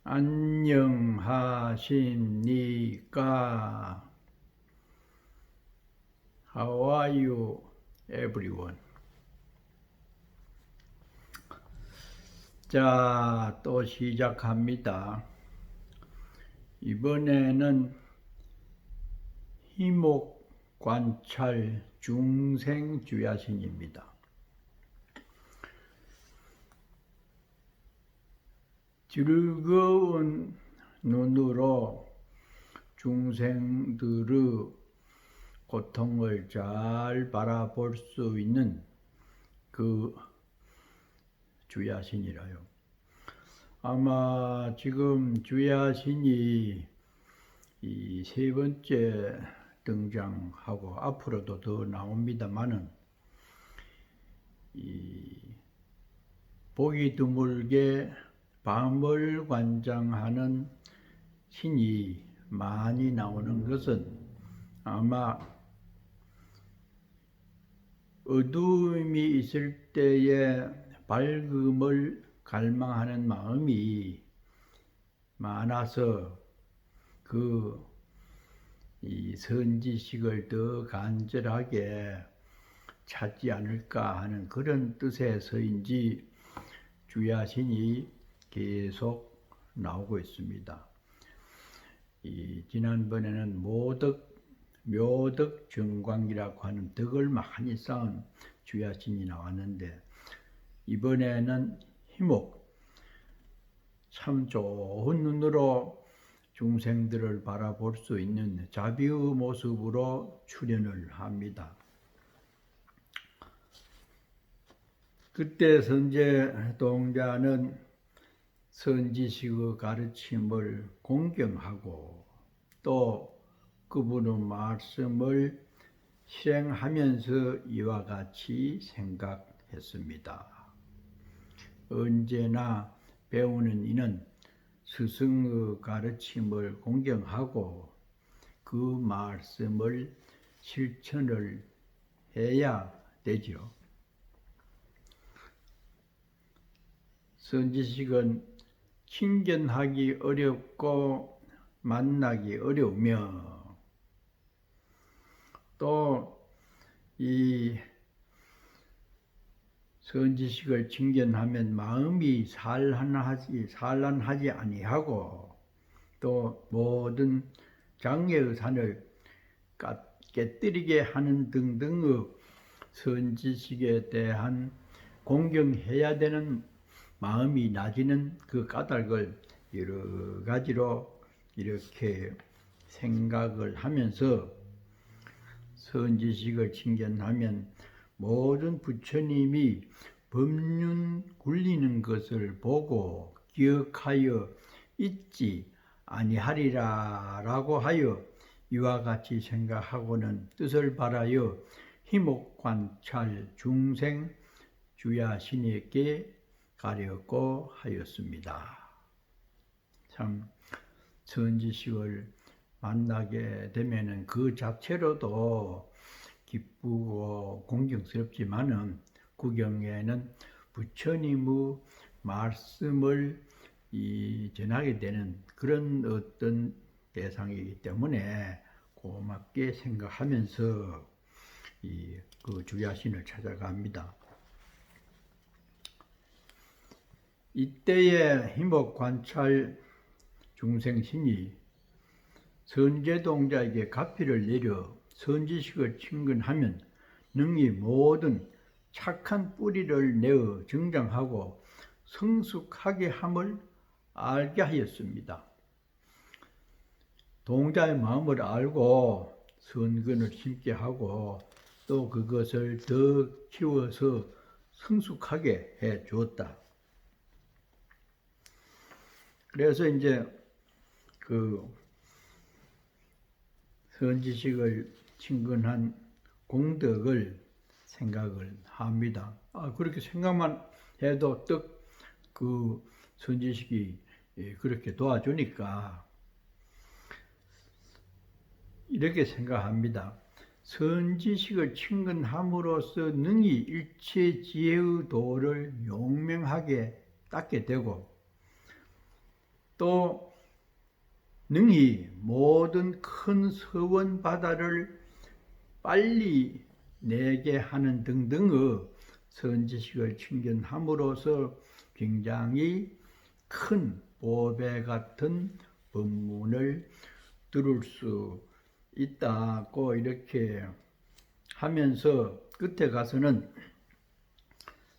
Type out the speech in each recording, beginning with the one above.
안녕하십니까? How are you, everyone? 자, 또 시작합니다. 이번에는 희목관찰 중생주야신입니다. 즐거운 눈으로 중생들의 고통을 잘 바라볼 수 있는 그 주야신이라요. 아마 지금 주야신이 이 세 번째 등장하고 앞으로도 더 나옵니다만은 이 보기 드물게 밤을 관장하는 신이 많이 나오는 것은 아마 어두움이 있을 때에 밝음을 갈망하는 마음이 많아서 이 선지식을 더 간절하게 찾지 않을까 하는 그런 뜻에서인지 주야신이 계속 나오고 있습니다. 지난번에는 묘덕 정광이라고 하는 덕을 많이 쌓은 주야신이 나왔는데 이번에는 희목, 참 좋은 눈으로 중생들을 바라볼 수 있는 자비의 모습으로 출현을 합니다. 그때 선제동자는 선지식의 가르침을 공경하고 또 그분의 말씀을 실행하면서 이와 같이 생각했습니다. 언제나 배우는 이는 스승의 가르침을 공경하고 그 말씀을 실천을 해야 되죠. 선지식은 친견하기 어렵고 만나기 어려우며 또 이 선지식을 친견하면 마음이 산란하지 아니하고 또 모든 장애의 산을 깨뜨리게 하는 등등의 선지식에 대한 공경해야 되는 마음이 낮이는 그 까닭을 여러 가지로 이렇게 생각을 하면서 선지식을 친견하면 모든 부처님이 법륜 굴리는 것을 보고 기억하여 잊지 아니하리라 라고 하여 이와 같이 생각하고는 뜻을 바라여 희목관찰 중생 주야신에게 가려고 하였습니다. 참 선지식을 만나게 되면은 그 자체로도 기쁘고 공경스럽지만은 구경에는 부처님의 말씀을 전하게 되는 그런 어떤 대상이기 때문에 고맙게 생각하면서 그 주야신을 찾아갑니다. 이때의 희목관찰 중생신이 선제동자에게 가피를 내려 선지식을 친근하면 능히 모든 착한 뿌리를 내어 정장하고 성숙하게 함을 알게 하였습니다. 동자의 마음을 알고 선근을 심게 하고 또 그것을 더 키워서 성숙하게 해 주었다. 그래서 이제 그 선지식을 친근한 공덕을 생각을 합니다. 그렇게 생각만 해도 그 선지식이 그렇게 도와주니까 이렇게 생각합니다. 선지식을 친근함으로써 능히 일체 지혜의 도를 용맹하게 닦게 되고 또 능히 모든 큰 서원 바다를 빨리 내게 하는 등등의 선지식을 충견함으로써 굉장히 큰 보배 같은 법문을 들을 수 있다고 이렇게 하면서 끝에 가서는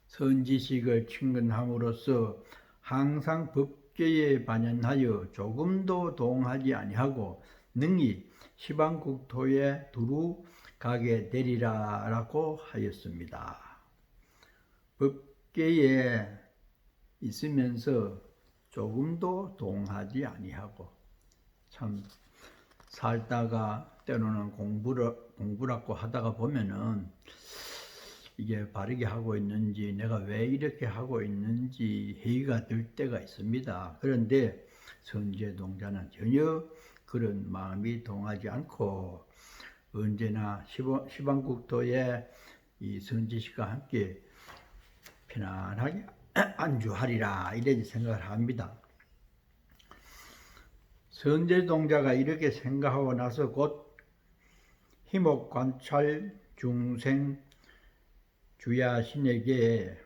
선지식을 충견함으로써 항상 법계에 반연하여 조금도 동하지 아니하고 능히 시방국토에 두루 가게 되리라 라고 하였습니다. 법계에 있으면서 조금도 동하지 아니하고, 참 살다가 때로는 공부라고 하다가 보면은 이게 바르게 하고 있는지, 내가 왜 이렇게 하고 있는지 회의가 들 때가 있습니다. 그런데 선제동자는 전혀 그런 마음이 동하지 않고 언제나 시방국토에 이 선지식과 함께 편안하게 안주하리라 이렇게 생각을 합니다. 선제동자가 이렇게 생각하고 나서 곧 희목관찰 중생 주야신에게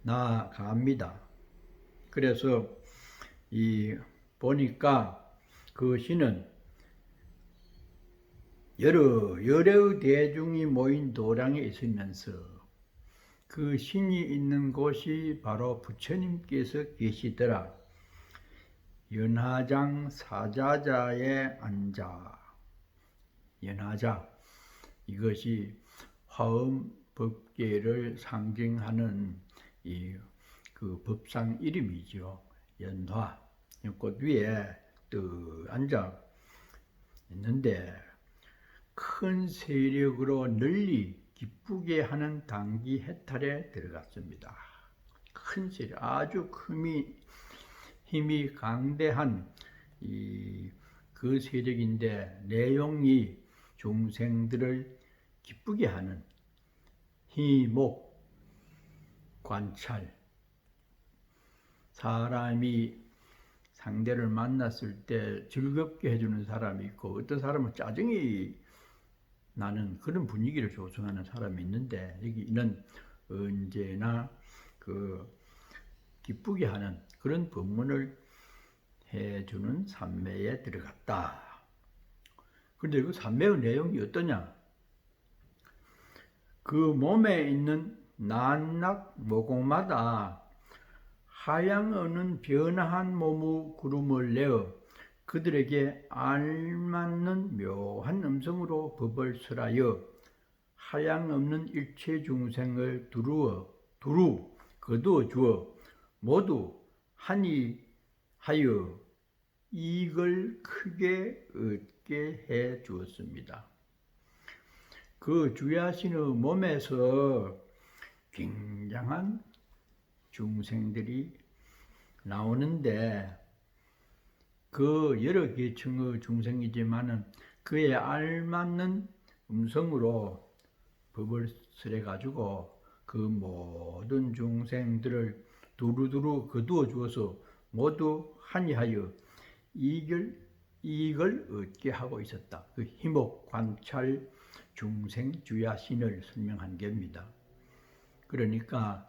나아갑니다. 그래서 보니까 그 신은 여러 대중이 모인 도량에 있으면서 그 신이 있는 곳이 바로 부처님께서 계시더라. 연화장 사자자에 앉아. 연화자, 이것이 화엄 법계를 상징하는 그 법상 이름이죠. 연화, 꽃 위에 또 앉아 있는데 큰 세력으로 널리 기쁘게 하는 단기 해탈에 들어갔습니다. 큰 세력, 아주 힘이 강대한 그 세력인데 내용이 중생들을 기쁘게 하는 희목, 관찰, 사람이 상대를 만났을 때 즐겁게 해주는 사람이 있고 어떤 사람은 짜증이 나는 그런 분위기를 조성하는 사람이 있는데 여기는 언제나 그 기쁘게 하는 그런 법문을 해주는 삼매에 들어갔다. 그런데 그 삼매의 내용이 어떠냐? 그 몸에 있는 난낙 모공마다 하양 없는 변화한 몸의 구름을 내어 그들에게 알맞는 묘한 음성으로 법을 설하여 하양 없는 일체 중생을 두루 거두어 주어 모두 한이 하여 이익을 크게 얻게 해 주었습니다. 그 주야신의 몸에서 굉장한 중생들이 나오는데 그 여러 계층의 중생이지만은 그에 알맞는 음성으로 법을 설해가지고 그 모든 중생들을 두루두루 거두어 주어서 모두 한이하여 이익을 얻게 하고 있었다. 그 희목, 관찰, 중생, 주야신을 설명한 겁니다. 그러니까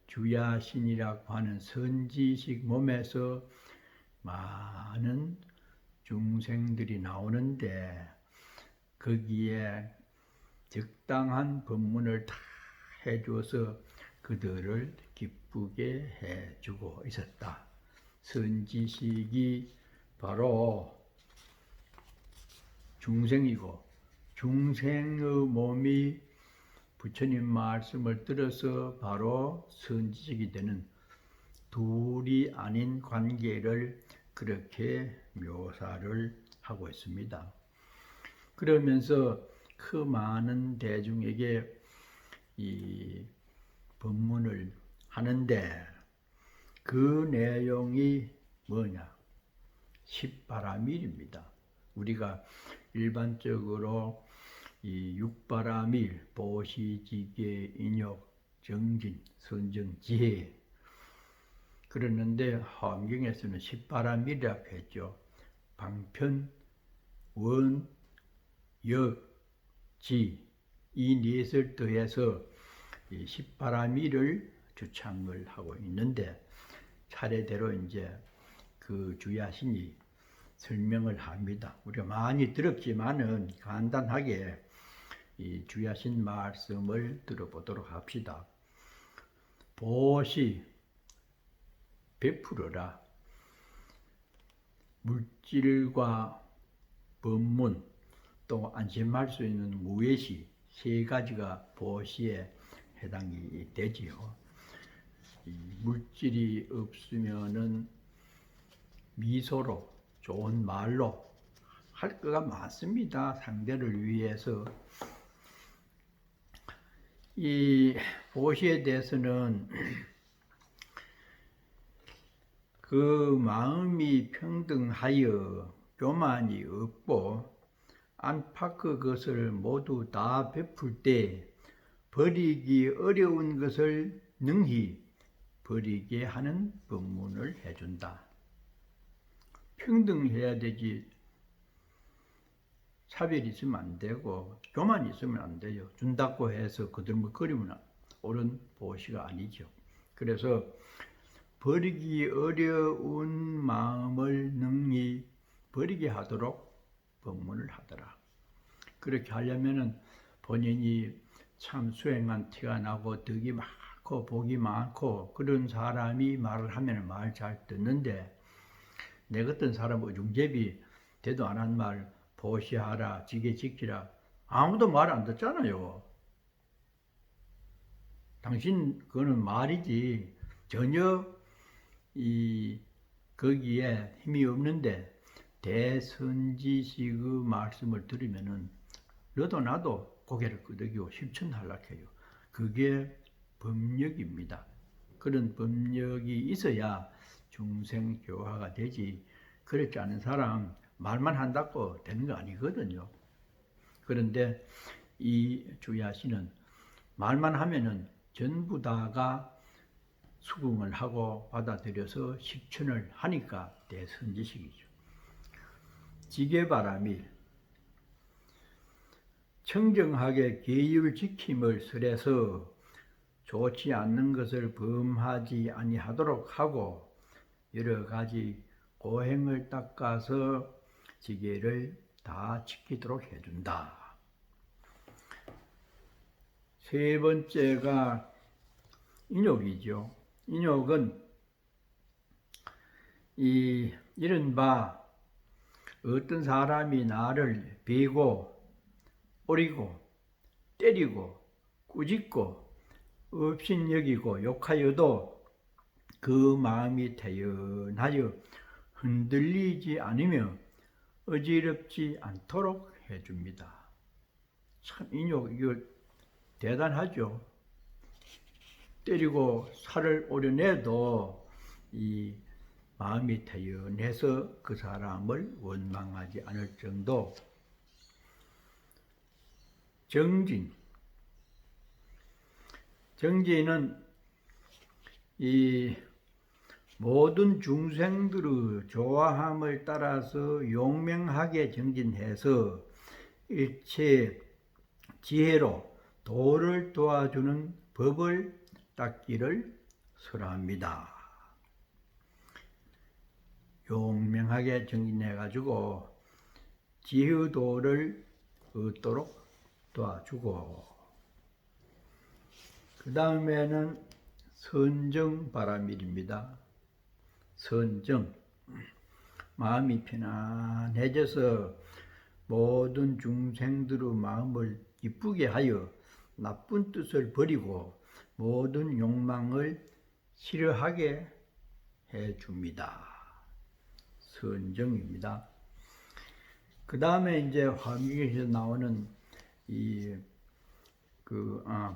주야신이라고 하는 선지식 몸에서 많은 중생들이 나오는데 거기에 적당한 법문을 다 해줘서 그들을 기쁘게 해주고 있었다. 선지식이 바로 중생이고 중생의 몸이 부처님 말씀을 들어서 바로 선지식이 되는 둘이 아닌 관계를 그렇게 묘사를 하고 있습니다. 그러면서 그 많은 대중에게 이 법문을 하는데 그 내용이 뭐냐? 십바라밀입니다. 우리가 일반적으로 이 육바라밀, 보시지계, 인욕, 정진, 선정, 지혜 그러는데 화엄경에서는 십바람이라고 했죠. 방편, 원, 역, 지, 이 넷을 더해서 이 십바람이를 주창을 하고 있는데, 차례대로 이제 그 주야신이 설명을 합니다. 우리가 많이 들었지만은 간단하게 이 주야신 말씀을 들어보도록 합시다. 보시 베풀어라. 물질과 법문, 또 안심할 수 있는 무예시, 세 가지가 보시에 해당이 되지요. 이 물질이 없으면은 미소로, 좋은 말로 할 거가 많습니다. 상대를 위해서. 이 보시에 대해서는 그 마음이 평등하여 교만이 없고 안팎의 것을 모두 다 베풀 때 버리기 어려운 것을 능히 버리게 하는 법문을 해준다. 평등해야 되지, 차별이 있으면 안 되고 교만이 있으면 안 돼요. 준다고 해서 거들먹거리면 옳은 보시가 아니죠. 그래서 버리기 어려운 마음을 능히 버리게 하도록 법문을 하더라. 그렇게 하려면은 본인이 참 수행한 티가 나고 덕이 많고 복이 많고 그런 사람이 말을 하면 말 잘 듣는데, 내 같은 사람 어중제비 대도 안 한 말 보시하라, 지게 지키라, 아무도 말 안 듣잖아요. 당신 그거는 말이지 전혀 거기에 힘이 없는데 대선지식의 말씀을 들으면은 너도 나도 고개를 끄덕이고 십천할락해요. 그게 법력입니다. 그런 법력이 있어야 중생교화가 되지, 그렇지 않은 사람 말만 한다고 되는 거 아니거든요. 그런데 이 주야시는 말만 하면은 전부 다가 수긍을 하고 받아들여서 십천을 하니까 대선지식이죠. 지게바람이 청정하게 계율 지킴을 설해서 좋지 않는 것을 범하지 아니하도록 하고 여러 가지 고행을 닦아서 지게를 다 지키도록 해준다. 세 번째가 인욕이죠. 인욕은 이른바 어떤 사람이 나를 베고 오리고 때리고 꾸짖고 업신여기고 욕하여도 그 마음이 태연하여 흔들리지 않으며 어지럽지 않도록 해줍니다. 참 인욕, 이거 대단하죠. 때리고 살을 오려내도 이 마음이 태연해서 그 사람을 원망하지 않을 정도. 정진은 이 모든 중생들의 좋아함을 따라서 용맹하게 정진해서 일체 지혜로 도를 도와주는 법을 닦기를 설합니다. 용맹하게 정진해가지고 지혜의 도를 얻도록 도와주고, 그 다음에는 선정바라밀입니다. 선정, 마음이 편안해져서 모든 중생들의 마음을 기쁘게 하여 나쁜 뜻을 버리고 모든 욕망을 싫어하게 해줍니다. 선정입니다. 그 다음에 이제 화엄경에서 나오는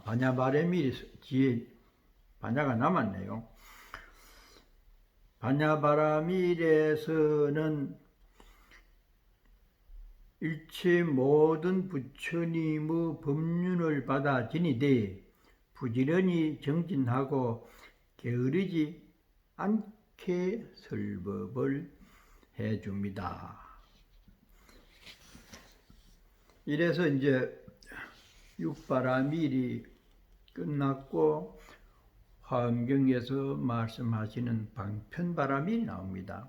반야바라밀 지혜, 반야가 남았네요. 반야바라밀에서는 일체 모든 부처님의 법륜을 받아 지니되 부지런히 정진하고 게으르지 않게 설법을 해줍니다. 이래서 이제 육바라밀이 끝났고 화엄경에서 말씀하시는 방편바라밀이 나옵니다.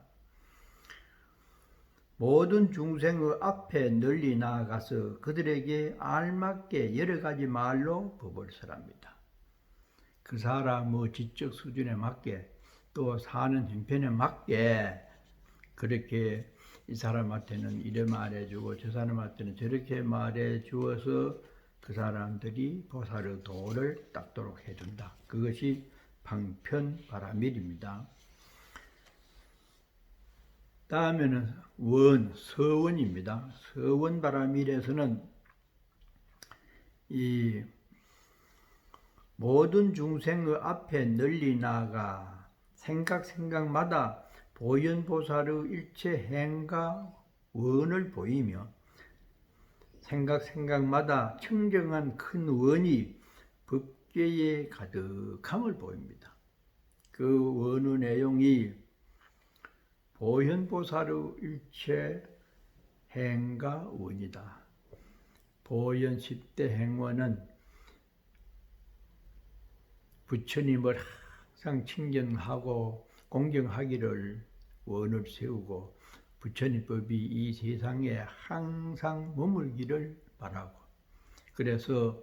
모든 중생의 앞에 널리 나아가서 그들에게 알맞게 여러 가지 말로 법을 설합니다. 그 사람의 지적 수준에 맞게 또 사는 형편에 맞게 그렇게 이 사람한테는 이래 말해주고 저 사람한테는 저렇게 말해주어서 그 사람들이 보살의 도를 닦도록 해준다. 그것이 방편바라밀입니다. 다음에는 서원입니다. 서원바라밀에서는 이 모든 중생의 앞에 널리 나아가 생각마다 보현보살의 일체 행과 원을 보이며 생각마다 청정한 큰 원이 법계에 가득함을 보입니다. 그 원의 내용이 보현보살의 일체 행과 원이다. 보현 10대 행원은 부처님을 항상 친견하고 공경하기를 원을 세우고 부처님 법이 이 세상에 항상 머물기를 바라고 그래서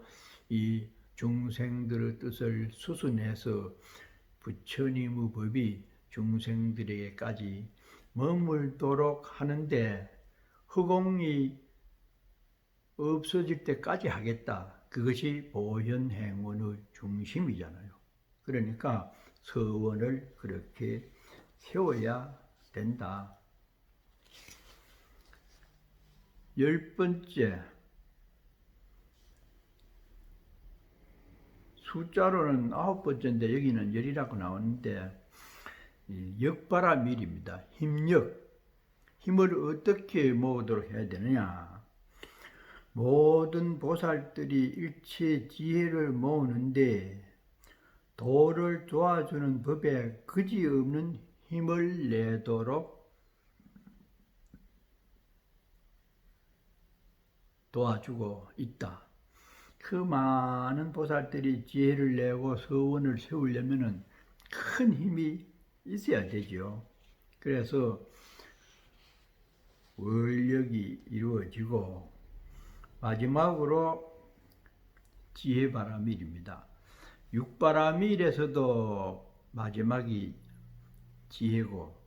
이 중생들의 뜻을 수순해서 부처님의 법이 중생들에게까지 머물도록 하는데 허공이 없어질 때까지 하겠다. 그것이 보현행원의 중심이잖아요. 그러니까 서원을 그렇게 세워야 된다. 10번째, 숫자로는 9번째인데 여기는 열이라고 나오는데 역바라밀입니다. 힘을 어떻게 모으도록 해야 되느냐. 모든 보살들이 일체 지혜를 모으는데 도를 도와주는 법에 그지없는 힘을 내도록 도와주고 있다. 그 많은 보살들이 지혜를 내고 서원을 세우려면 큰 힘이 있어야 되죠. 그래서 원력이 이루어지고 마지막으로 지혜바라밀입니다. 육바라밀에서도 마지막이 지혜고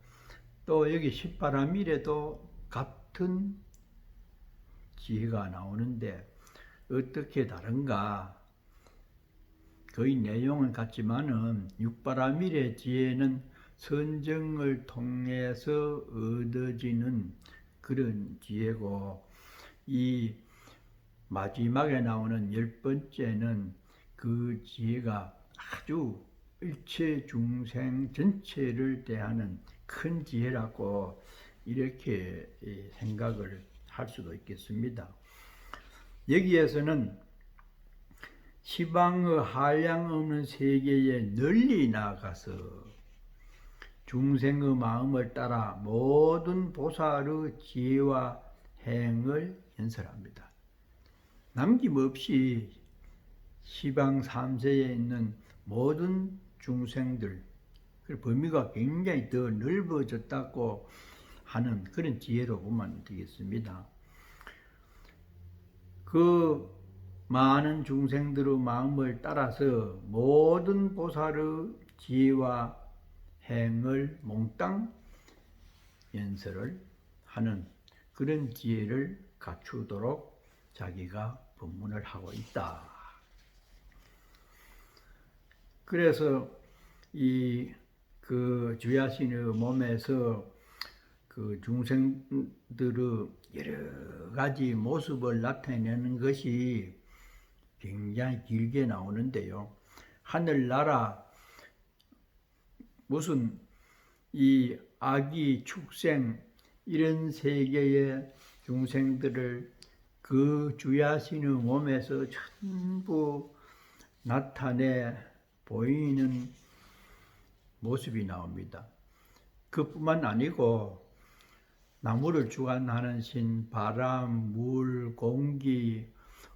또 여기 십바라밀에도 같은 지혜가 나오는데 어떻게 다른가? 거의 내용은 같지만은 육바라밀의 지혜는 선정을 통해서 얻어지는 그런 지혜고 이 마지막에 나오는 10번째는 그 지혜가 아주 일체 중생 전체를 대하는 큰 지혜라고 이렇게 생각을 할 수도 있겠습니다. 여기에서는 시방의 한량없는 세계에 널리 나아가서 중생의 마음을 따라 모든 보살의 지혜와 행을 연설합니다. 남김없이 시방 3세에 있는 모든 중생들, 그 범위가 굉장히 더 넓어졌다고 하는 그런 지혜로 보면 되겠습니다. 그 많은 중생들의 마음을 따라서 모든 보살의 지혜와 행을 몽땅 연설을 하는 그런 지혜를 갖추도록 자기가 법문을 하고 있다. 그래서 그 주야신의 몸에서 그 중생들의 여러 가지 모습을 나타내는 것이 굉장히 길게 나오는데요. 하늘나라 무슨 이 아기 축생 이런 세계의 중생들을 그 주야신의 몸에서 전부 나타내 보이는 모습이 나옵니다. 그뿐만 아니고 나무를 주관하는 신, 바람, 물, 공기,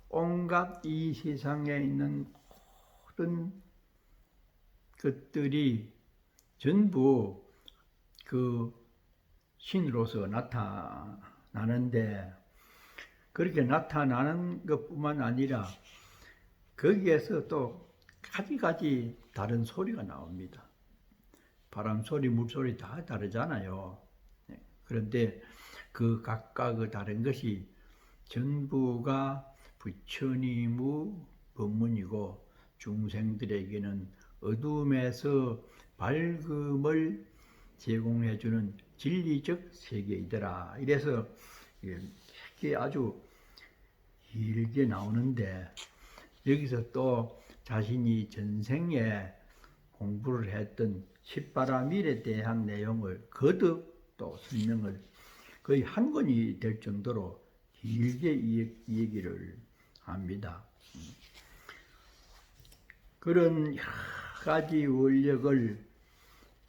온갖 이 세상에 있는 모든 것들이 전부 그 신으로서 나타나는데, 그렇게 나타나는 것뿐만 아니라 거기에서 또 가지가지 다른 소리가 나옵니다. 바람 소리, 물 소리 다 다르잖아요. 그런데 그 각각 그 다른 것이 전부가 부처님의 법문이고 중생들에게는 어둠에서 밝음을 제공해주는 진리적 세계이더라. 이래서 이게 아주 길게 나오는데, 여기서 또 자신이 전생에 공부를 했던 십바라밀에 대한 내용을 거듭 또 설명을 거의 한 권이 될 정도로 길게 이 얘기를 합니다. 그런 여러 가지 원력을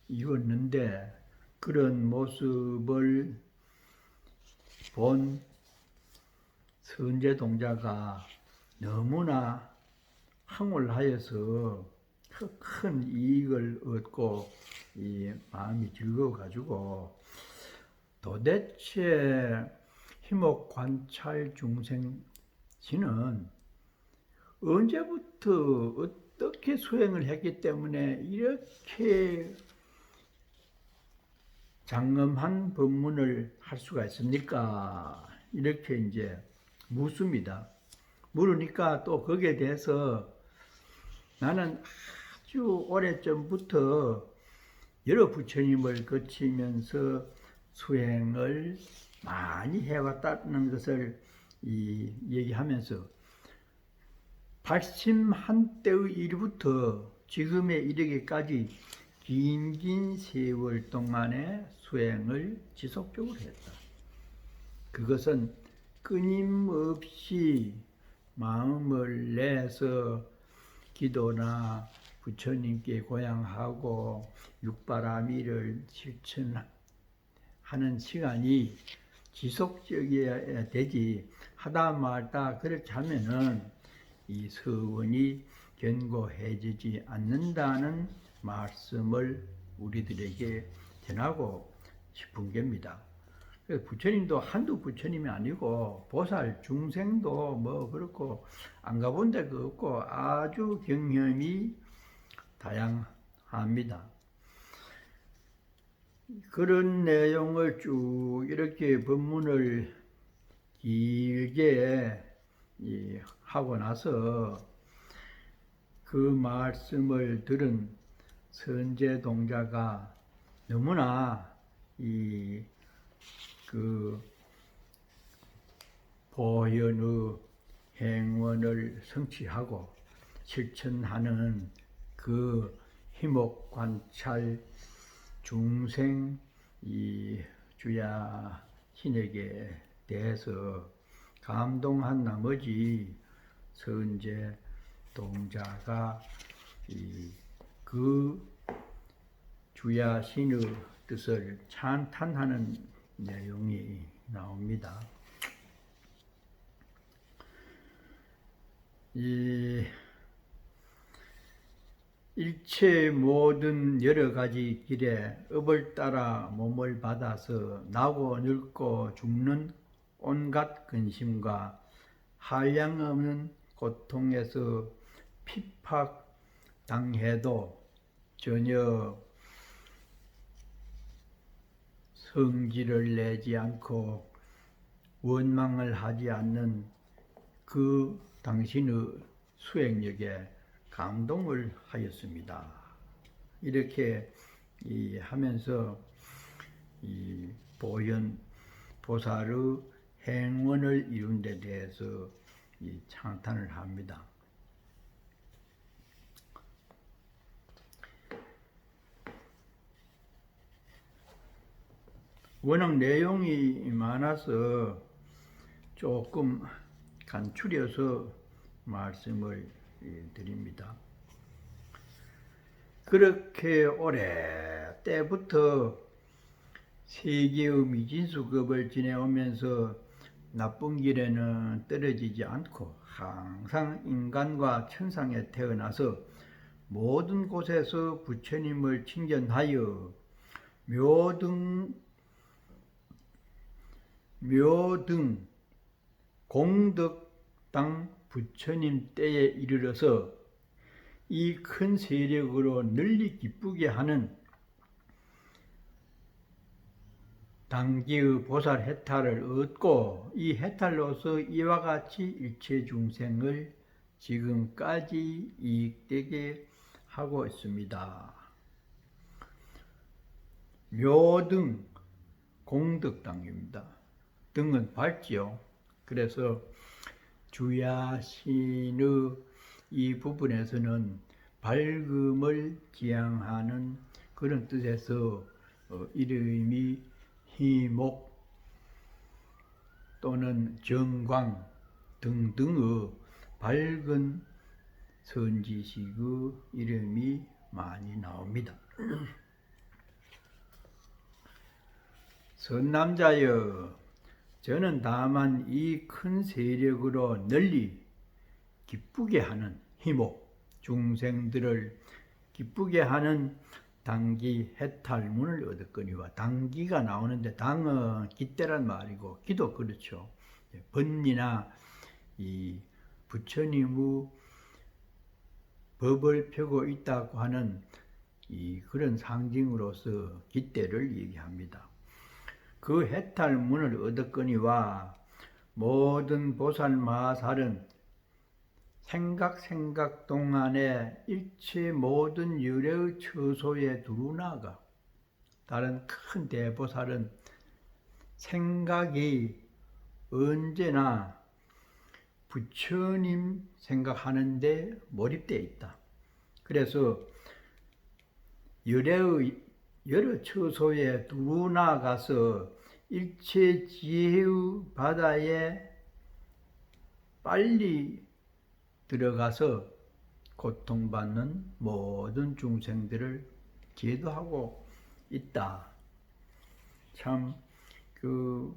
이뤘는데, 그런 모습을 본 선제동자가 너무나 황홀하여서 큰 이익을 얻고 이 마음이 즐거워가지고, 도대체 희목관찰 중생지는 언제부터 어떻게 수행을 했기 때문에 이렇게 장엄한 법문을 할 수가 있습니까? 이렇게 이제 묻습니다. 물으니까 또 거기에 대해서 나는 아주 오래전부터 여러 부처님을 거치면서 수행을 많이 해왔다는 것을 얘기하면서 81대의 일부터 지금에 이르기까지 긴 세월 동안의 수행을 지속적으로 했다. 그것은 끊임없이 마음을 내서 기도나 부처님께 고향하고 육바라밀을 실천하는 시간이 지속적이어야 되지, 하다 말다 그렇게 하면은 이 서원이 견고해지지 않는다는 말씀을 우리들에게 전하고 싶은 겁니다. 부처님도 한두 부처님이 아니고 보살 중생도 뭐 그렇고 안 가본 데가 없고 아주 경험이 다양합니다. 그런 내용을 쭉 이렇게 법문을 길게 하고 나서 그 말씀을 들은 선제동자가 너무나 그 보현의 행원을 성취하고 실천하는 그 희목관찰 중생 주야 신에게 대해서 감동한 나머지 선제 동자가 그 주야 신의 뜻을 찬탄하는 내용이 나옵니다. 일체 모든 여러 가지 길에 업을 따라 몸을 받아서 나고 늙고 죽는 온갖 근심과 한량없는 고통에서 핍박당해도 전혀 성질을 내지 않고 원망을 하지 않는 그 당신의 수행력에 감동을 하였습니다. 이렇게 하면서 보현 보살의 행원을 이룬 데 대해서 찬탄을 합니다. 워낙 내용이 많아서 조금 간추려서 말씀을 드립니다. 그렇게 오래 때부터 세계의 미진수급을 지내오면서 나쁜 길에는 떨어지지 않고 항상 인간과 천상에 태어나서 모든 곳에서 부처님을 칭견하여 묘등 공덕당 부처님 때에 이르러서 이 큰 세력으로 널리 기쁘게 하는 단기의 보살 해탈을 얻고 이 해탈로서 이와 같이 일체 중생을 지금까지 이익되게 하고 있습니다. 묘등 공덕당입니다. 등은 밝지요. 그래서 주야신의 이 부분에서는 밝음을 지향하는 그런 뜻에서 이름이 희목 또는 정광 등등의 밝은 선지식의 이름이 많이 나옵니다. 선남자여, 저는 다만 이 큰 세력으로 널리 기쁘게 하는 희목, 중생들을 기쁘게 하는 당기 해탈문을 얻었거니와, 당기가 나오는데 당은 기대란 말이고 기도 그렇죠. 번리나 이 부처님의 법을 펴고 있다고 하는 이 그런 상징으로서 기대를 얘기합니다. 그 해탈문을 얻었거니와 모든 보살 마살은 생각 동안에 일체 모든 유래의 처소에 두루나가, 다른 큰 대보살은 생각이 언제나 부처님 생각하는데 몰입되어 있다. 그래서 유래의 여러 처소에 두루나가서 일체 지혜의 바다에 빨리 들어가서 고통받는 모든 중생들을 제도하고 있다. 참 그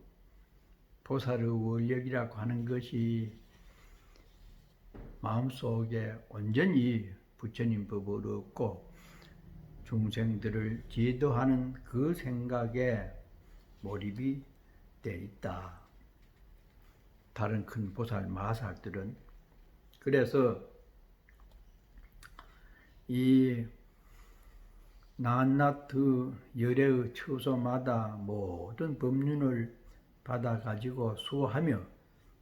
보살의 원력이라고 하는 것이 마음속에 온전히 부처님 법을 얻고 중생들을 제도하는 그 생각에 몰입이 되어 있다. 다른 큰 보살 마살들은. 그래서 이 낱낱의 열애의 처소마다 모든 법륜을 받아가지고 수호하며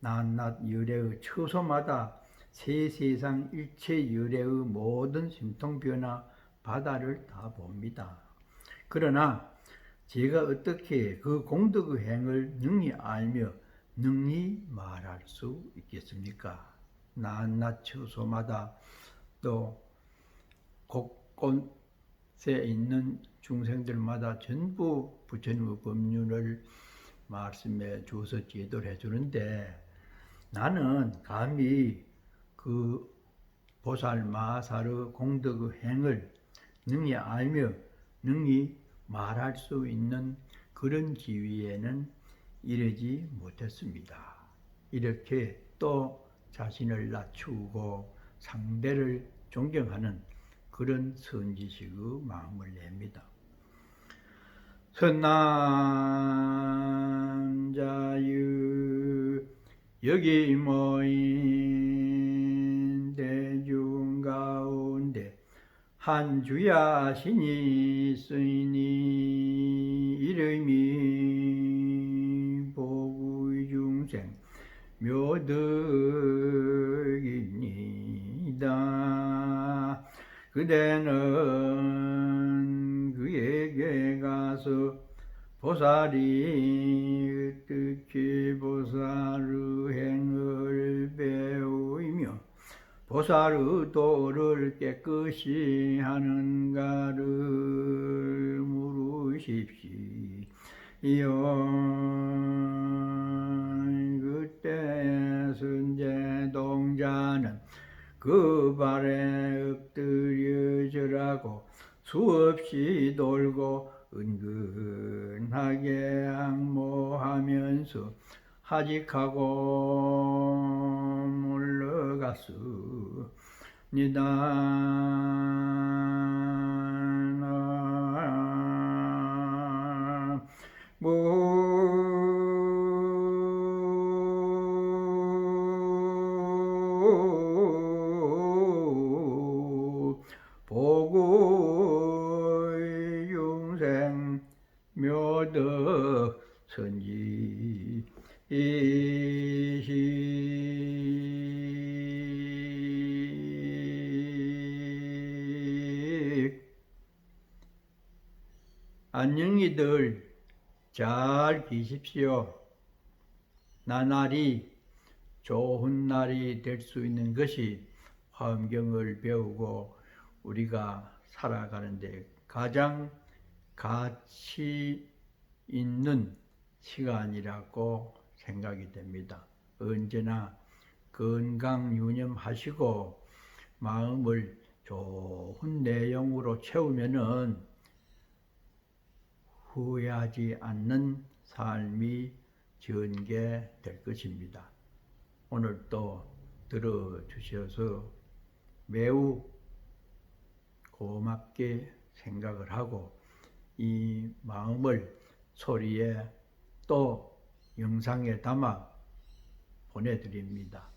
낱낱 열애의 처소마다 세세상 일체 열애의 모든 심통변화 바다를 다 봅니다. 그러나 제가 어떻게 그 공덕의 행을 능히 알며 능히 말할 수 있겠습니까? 낱낱 처소마다 또 곳곳에 있는 중생들마다 전부 부처님의 법륜을 말씀해 주어서 제도를 해주는데, 나는 감히 그 보살 마살의 공덕의 행을 능히 알며 능히 말할 수 있는 그런 지위에는 이르지 못했습니다. 이렇게 또 자신을 낮추고 상대를 존경하는 그런 선지식의 마음을 냅니다. 선남자유, 여기 모인 대중 가운데 한 주야신이 있으니 이름이 보구의 중생 묘덕입니다. 그대는 그에게 가서 보살이 어떻게 보살의 행을 배우며 보살의 도를 깨끗이 하는가를 물으십시오. 그때 선제동자는 그 발에 엎드려 절하고 수없이 돌고 은근하게 악모하면서 하직하고 물러갔으니다. 보고 융생 묘덕 선지 안녕히들 잘 계십시오. 나날이 좋은 날이 될 수 있는 것이 화엄경을 배우고 우리가 살아가는데 가장 가치 있는 시간이라고 생각이 됩니다. 언제나 건강 유념하시고 마음을 좋은 내용으로 채우면은 후회하지 않는 삶이 전개될 것입니다. 오늘도 들어주셔서 매우 고맙게 생각을 하고 이 마음을 소리에 또 영상에 담아 보내드립니다.